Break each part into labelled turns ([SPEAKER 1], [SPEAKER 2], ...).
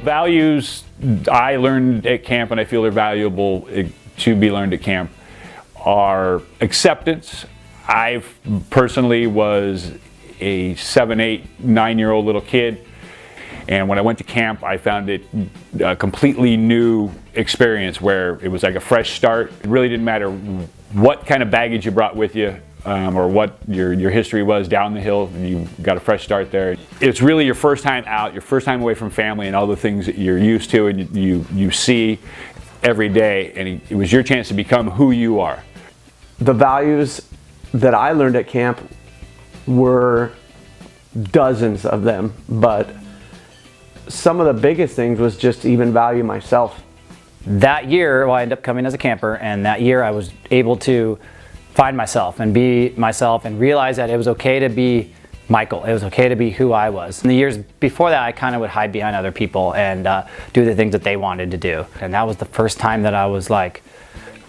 [SPEAKER 1] Values I learned at camp, and I feel they're valuable to be learned at camp, are acceptance. I personally was a 7, 8, 9-year-old little kid, and when I went to camp I found it a completely new experience where it was like a fresh start. It really didn't matter what kind of baggage you brought with you or what your history was down the hill. You got a fresh start there. It's really your first time out, your first time away from family and all the things that you're used to and you see every day, and it was your chance to become who you are.
[SPEAKER 2] The values that I learned at camp were dozens of them, but some of the biggest things was just to even value myself.
[SPEAKER 3] That year, well, I ended up coming as a camper, and that year I was able to find myself and be myself and realize that it was okay to be Michael. It was okay to be who I was. In the years before that, I kind of would hide behind other people and do the things that they wanted to do. And that was the first time that I was like,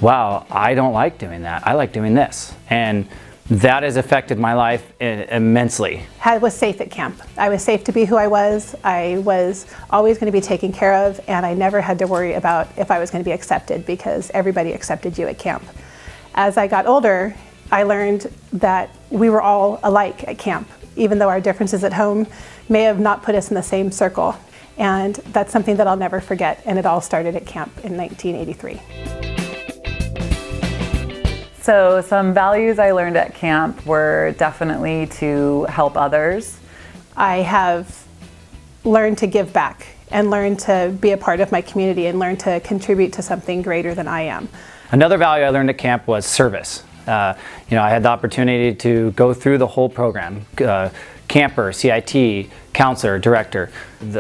[SPEAKER 3] wow, I don't like doing that. I like doing this. And that has affected my life immensely.
[SPEAKER 4] I was safe at camp. I was safe to be who I was. I was always going to be taken care of, and I never had to worry about if I was going to be accepted because everybody accepted you at camp. As I got older, I learned that we were all alike at camp, even though our differences at home may have not put us in the same circle. And that's something that I'll never forget, and it all started at camp in 1983.
[SPEAKER 5] So some values I learned at camp were definitely to help others.
[SPEAKER 4] I have learned to give back and learned to be a part of my community and learned to contribute to something greater than I am.
[SPEAKER 3] Another value I learned at camp was service. I had the opportunity to go through the whole program, camper, CIT, counselor, director.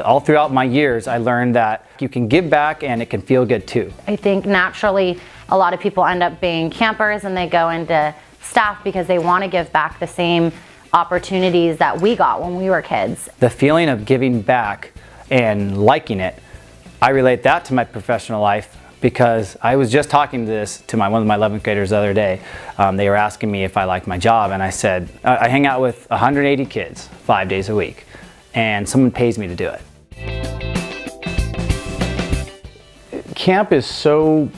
[SPEAKER 3] All throughout my years, I learned that you can give back and it can feel good too.
[SPEAKER 6] I think naturally a lot of people end up being campers and they go into staff because they want to give back the same opportunities that we got when we were kids.
[SPEAKER 3] The feeling of giving back and liking it, I relate that to my professional life because I was just talking to one of my 11th graders the other day. They were asking me if I liked my job, and I said, I hang out with 180 kids 5 days a week, and someone pays me to do it.
[SPEAKER 2] Camp is so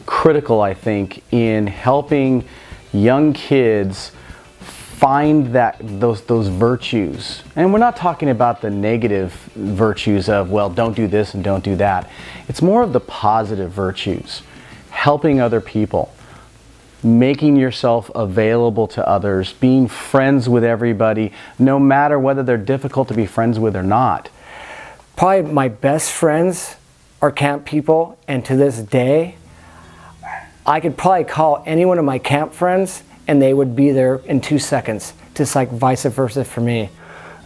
[SPEAKER 2] critical, I think, in helping young kids find those virtues. And we're not talking about the negative virtues of, well, don't do this and don't do that. It's more of the positive virtues. Helping other people, making yourself available to others, being friends with everybody, no matter whether they're difficult to be friends with or not.
[SPEAKER 7] Probably my best friends are camp people, and to this day, I could probably call any one of my camp friends and they would be there in 2 seconds, just like vice versa for me.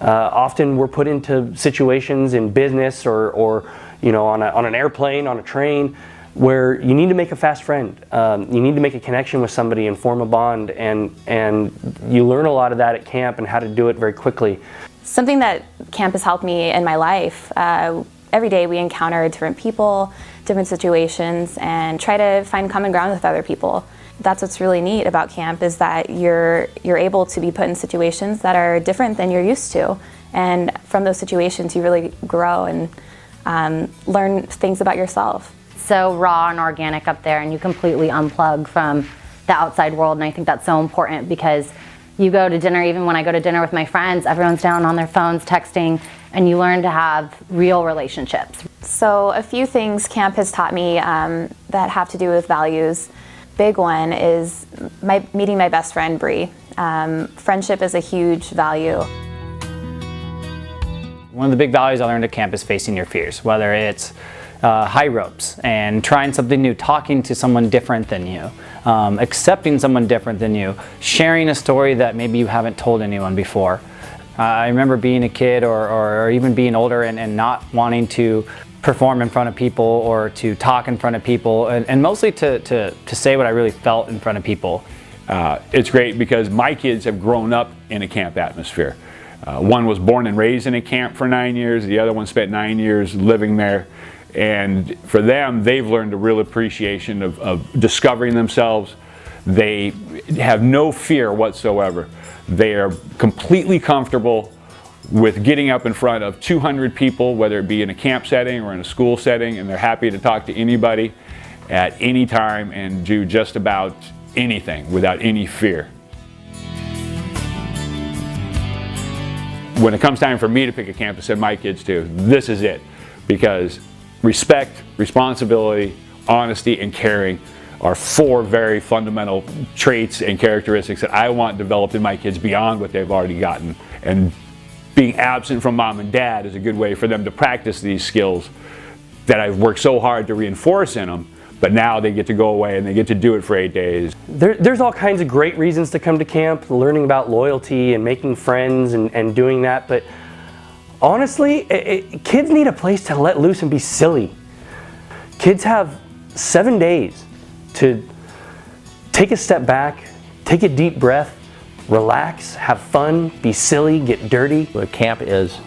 [SPEAKER 8] Often we're put into situations in business or on an airplane, on a train, where you need to make a fast friend. You need to make a connection with somebody and form a bond, and you learn a lot of that at camp and how to do it very quickly.
[SPEAKER 9] Something that camp has helped me in my life, every day we encounter different people, different situations, and try to find common ground with other people. That's what's really neat about camp, is that you're able to be put in situations that are different than you're used to, and from those situations you really grow and learn things about yourself.
[SPEAKER 6] So raw and organic up there, and you completely unplug from the outside world, and I think that's so important because you go to dinner, even when I go to dinner with my friends, everyone's down on their phones texting, and you learn to have real relationships.
[SPEAKER 9] So a few things camp has taught me that have to do with values. Big one is meeting my best friend, Bree. Friendship is a huge value.
[SPEAKER 3] One of the big values I learned at camp is facing your fears, whether it's high ropes and trying something new, talking to someone different than you, accepting someone different than you, sharing a story that maybe you haven't told anyone before. I remember being a kid or even being older and not wanting to perform in front of people or to talk in front of people, and mostly to say what I really felt in front of people.
[SPEAKER 1] It's great because my kids have grown up in a camp atmosphere. One was born and raised in a camp for 9 years, the other one spent 9 years living there. And for them, they've learned a real appreciation of discovering themselves. They have no fear whatsoever. They are completely comfortable with getting up in front of 200 people, whether it be in a camp setting or in a school setting, and they're happy to talk to anybody at any time and do just about anything without any fear. When it comes time for me to pick a camp to send my kids to, this is it. Because respect, responsibility, honesty, and caring are 4 very fundamental traits and characteristics that I want developed in my kids beyond what they've already gotten. And being absent from mom and dad is a good way for them to practice these skills that I've worked so hard to reinforce in them, but now they get to go away and they get to do it for 8 days.
[SPEAKER 8] There's all kinds of great reasons to come to camp, learning about loyalty and making friends and doing that, but honestly, kids need a place to let loose and be silly. Kids have 7 days to take a step back, take a deep breath, relax, have fun, be silly, get dirty.
[SPEAKER 10] But camp is,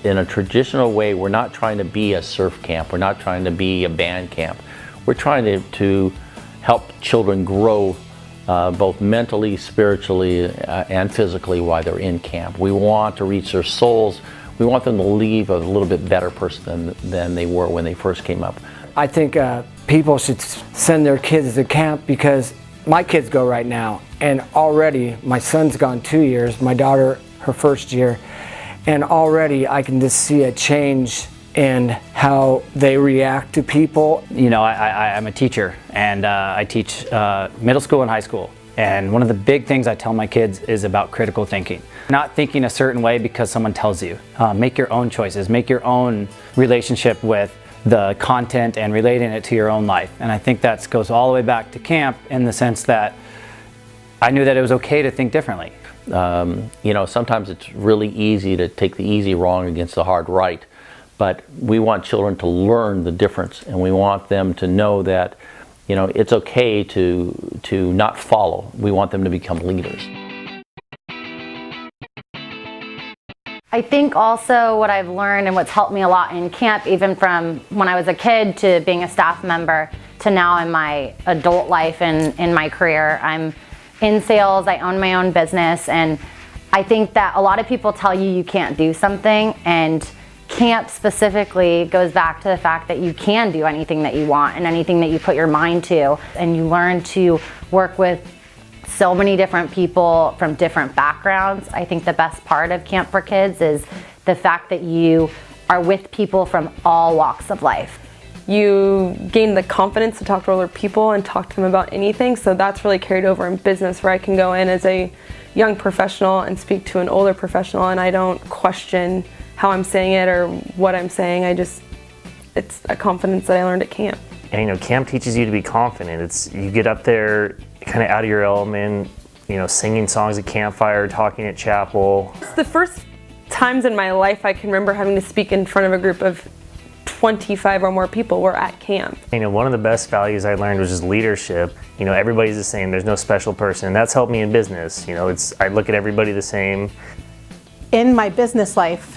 [SPEAKER 10] in a traditional way, we're not trying to be a surf camp, we're not trying to be a band camp. We're trying to help children grow both mentally, spiritually, and physically while they're in camp. We want to reach their souls. We want them to leave a little bit better person than they were when they first came up.
[SPEAKER 7] I think people should send their kids to camp because my kids go right now, and already my son's gone 2 years, my daughter her first year, and already I can just see a change in how they react to people.
[SPEAKER 3] You know, I'm a teacher, and I teach middle school and high school. And one of the big things I tell my kids is about critical thinking. Not thinking a certain way because someone tells you. Make your own choices, make your own relationship with the content and relating it to your own life. And I think that goes all the way back to camp in the sense that I knew that it was okay to think differently.
[SPEAKER 10] You know, sometimes it's really easy to take the easy wrong against the hard right, but we want children to learn the difference, and we want them to know that, you know, it's okay to not follow. We want them to become leaders.
[SPEAKER 6] I think also what I've learned and what's helped me a lot in camp, even from when I was a kid to being a staff member to now in my adult life and in my career, I'm in sales, I own my own business, and I think that a lot of people tell you you can't do something, and camp specifically goes back to the fact that you can do anything that you want and anything that you put your mind to, and you learn to work with so many different people from different backgrounds. I think the best part of Camp for Kids is the fact that you are with people from all walks of life.
[SPEAKER 11] You gain the confidence to talk to other people and talk to them about anything, so that's really carried over in business, where I can go in as a young professional and speak to an older professional, and I don't question how I'm saying it or what I'm saying. It's a confidence that I learned at camp.
[SPEAKER 12] And you know, camp teaches you to be confident. You get up there kind of out of your element, you know, singing songs at campfire, talking at chapel.
[SPEAKER 11] It's the first times in my life I can remember having to speak in front of a group of 25 or more people were at camp.
[SPEAKER 12] You know, one of the best values I learned was just leadership. You know, everybody's the same, there's no special person. That's helped me in business. You know, I look at everybody the same.
[SPEAKER 4] In my business life,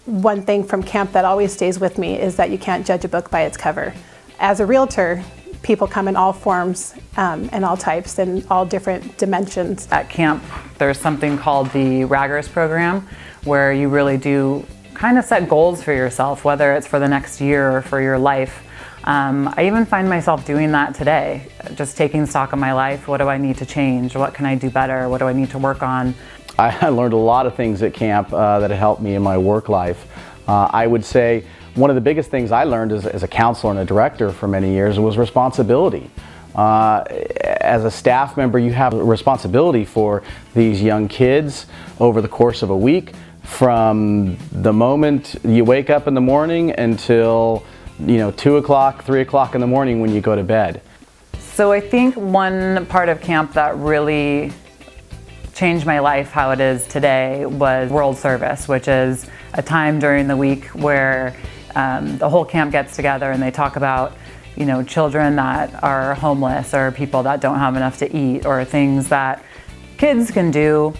[SPEAKER 4] one thing from camp that always stays with me is that you can't judge a book by its cover. As a realtor, people come in all forms and all types and all different dimensions.
[SPEAKER 5] At camp, there's something called the Raggers program, where you really do kind of set goals for yourself, whether it's for the next year or for your life. I even find myself doing that today, just taking stock of my life. What do I need to change? What can I do better? What do I need to work on?
[SPEAKER 2] I learned a lot of things at camp that helped me in my work life. I would say one of the biggest things I learned as a counselor and a director for many years was responsibility. As a staff member, you have a responsibility for these young kids over the course of a week, from the moment you wake up in the morning until 2 o'clock, 3 o'clock in the morning when you go to bed.
[SPEAKER 5] So I think one part of camp that really changed my life how it is today was World Service, which is a time during the week where the whole camp gets together and they talk about, you know, children that are homeless or people that don't have enough to eat, or things that kids can do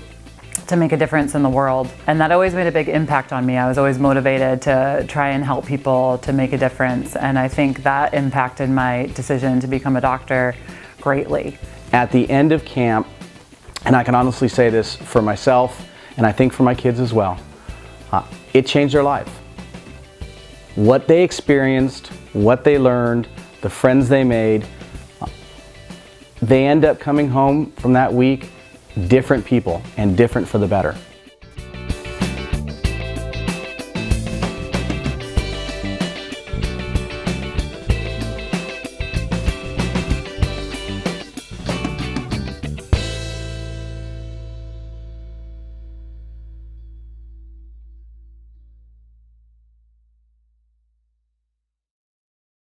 [SPEAKER 5] to make a difference in the world. And that always made a big impact on me. I was always motivated to try and help people to make a difference. And I think that impacted my decision to become a doctor greatly.
[SPEAKER 2] At the end of camp, and I can honestly say this for myself, and I think for my kids as well, it changed their life. What they experienced, what they learned, the friends they made, they end up coming home from that week different people and different for the better.